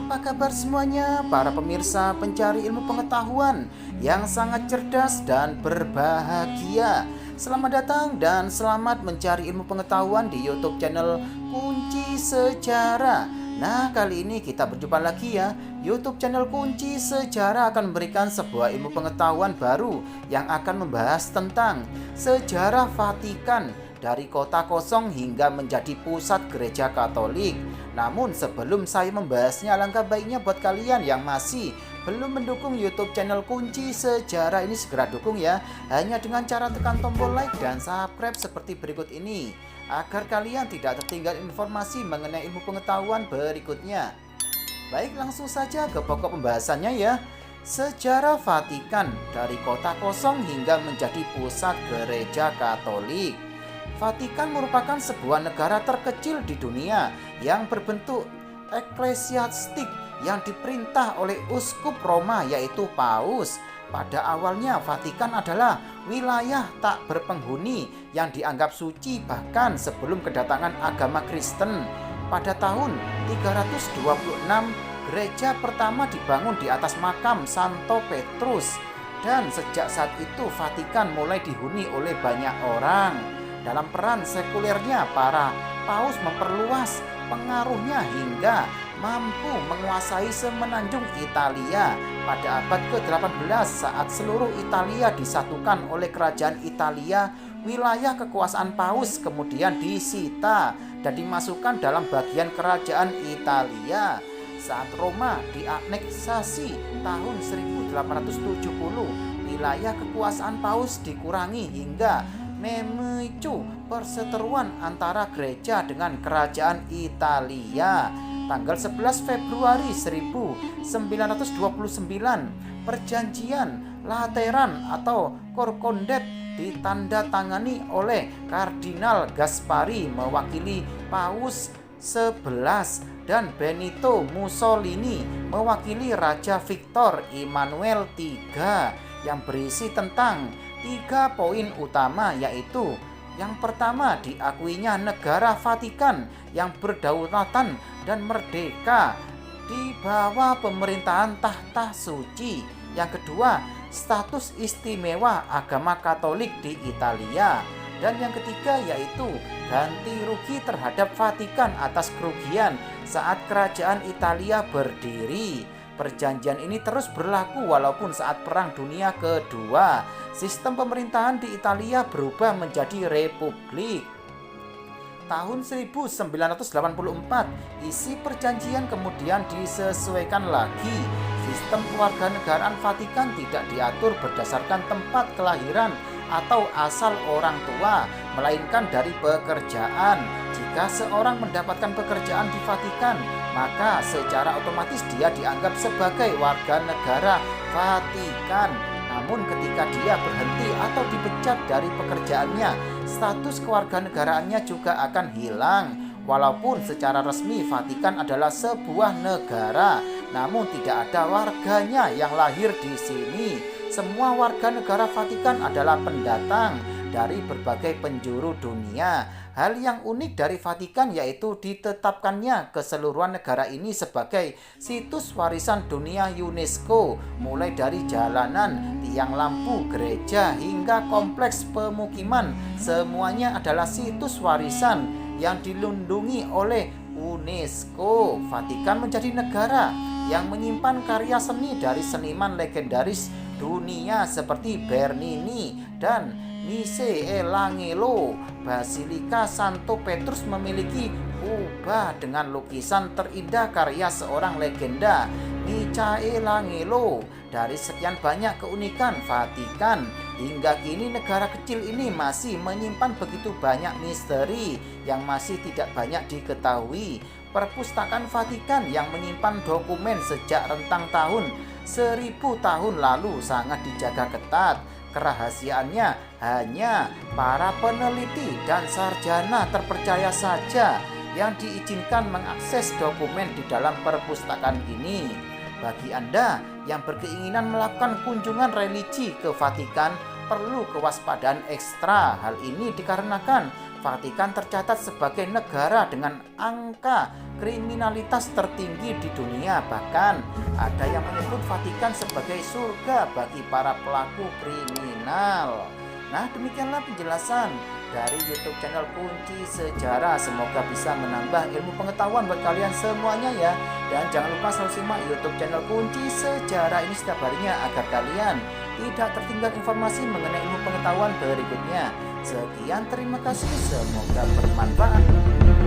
Apa kabar semuanya para pemirsa pencari ilmu pengetahuan yang sangat cerdas dan berbahagia? Selamat datang dan selamat mencari ilmu pengetahuan di YouTube channel Kunci Sejarah. Nah, kali ini kita berjumpa lagi ya. YouTube channel Kunci Sejarah akan memberikan sebuah ilmu pengetahuan baru yang akan membahas tentang sejarah Vatikan dari kota kosong hingga menjadi pusat gereja Katolik. Namun sebelum saya membahasnya, alangkah baiknya buat kalian yang masih belum mendukung YouTube channel Kunci Sejarah ini, segera dukung ya. Hanya dengan cara tekan tombol like dan subscribe seperti berikut ini, agar kalian tidak tertinggal informasi mengenai ilmu pengetahuan berikutnya. Baik, langsung saja ke pokok pembahasannya ya. Sejarah Vatikan dari kota kosong hingga menjadi pusat gereja Katolik. Vatikan merupakan sebuah negara terkecil di dunia yang berbentuk eklesiastik yang diperintah oleh uskup Roma, yaitu Paus. Pada awalnya Vatikan adalah wilayah tak berpenghuni yang dianggap suci bahkan sebelum kedatangan agama Kristen. Pada tahun 326, gereja pertama dibangun di atas makam Santo Petrus, dan sejak saat itu Vatikan mulai dihuni oleh banyak orang. Dalam peran sekulernya, para paus memperluas pengaruhnya hingga mampu menguasai semenanjung Italia. Pada abad ke-18, saat seluruh Italia disatukan oleh kerajaan Italia, wilayah kekuasaan paus kemudian disita dan dimasukkan dalam bagian kerajaan Italia. Saat Roma dianeksasi tahun 1870, wilayah kekuasaan paus dikurangi hingga memicu perseteruan antara gereja dengan kerajaan Italia. Tanggal 11 Februari 1929, Perjanjian Lateran atau Concordat ditandatangani oleh Kardinal Gaspari mewakili Paus 11 dan Benito Mussolini mewakili Raja Victor Emmanuel III, yang berisi tentang 3 poin utama, yaitu yang pertama, diakuinya negara Vatikan yang berdaulatan dan merdeka di bawah pemerintahan tahta suci. Yang kedua, status istimewa agama Katolik di Italia. Dan yang ketiga yaitu ganti rugi terhadap Vatikan atas kerugian saat kerajaan Italia berdiri. Perjanjian ini terus berlaku walaupun saat Perang Dunia Kedua, sistem pemerintahan di Italia berubah menjadi republik. Tahun 1984, isi perjanjian kemudian disesuaikan lagi. Sistem kewarganegaraan Vatikan tidak diatur berdasarkan tempat kelahiran atau asal orang tua, melainkan dari pekerjaan. Jika seorang mendapatkan pekerjaan di Vatikan, maka secara otomatis dia dianggap sebagai warga negara Vatikan. Namun ketika dia berhenti atau dipecat dari pekerjaannya, status kewarganegaraannya juga akan hilang. Walaupun secara resmi Vatikan adalah sebuah negara, namun tidak ada warganya yang lahir di sini. Semua warga negara Vatikan adalah pendatang dari berbagai penjuru dunia. Hal yang unik dari Vatikan yaitu ditetapkannya keseluruhan negara ini sebagai situs warisan dunia UNESCO, mulai dari jalanan, tiang lampu, gereja, hingga kompleks pemukiman. Semuanya adalah situs warisan yang dilindungi oleh UNESCO. Vatikan menjadi negara yang menyimpan karya seni dari seniman legendaris dunia seperti Bernini dan Michelangelo. Basilika Santo Petrus memiliki kubah dengan lukisan terindah karya seorang legenda, Michelangelo. Dari sekian banyak keunikan Vatikan, hingga kini negara kecil ini masih menyimpan begitu banyak misteri yang masih tidak banyak diketahui. Perpustakaan Vatikan yang menyimpan dokumen sejak rentang tahun 1000 tahun lalu sangat dijaga ketat. Kerahasiaannya hanya para peneliti dan sarjana terpercaya saja yang diizinkan mengakses dokumen di dalam perpustakaan ini. Bagi Anda yang berkeinginan melakukan kunjungan religi ke Vatikan, perlu kewaspadaan ekstra. Hal ini dikarenakan Vatikan tercatat sebagai negara dengan angka kriminalitas tertinggi di dunia. Bahkan ada yang menyebut Vatikan sebagai surga bagi para pelaku kriminal. Nah, demikianlah penjelasan dari YouTube channel Kunci Sejarah. Semoga bisa menambah ilmu pengetahuan buat kalian semuanya ya. Dan jangan lupa selalu simak YouTube channel Kunci Sejarah ini setiap harinya agar kalian tidak tertinggal informasi mengenai ilmu pengetahuan berikutnya. Sekian, terima kasih, semoga bermanfaat.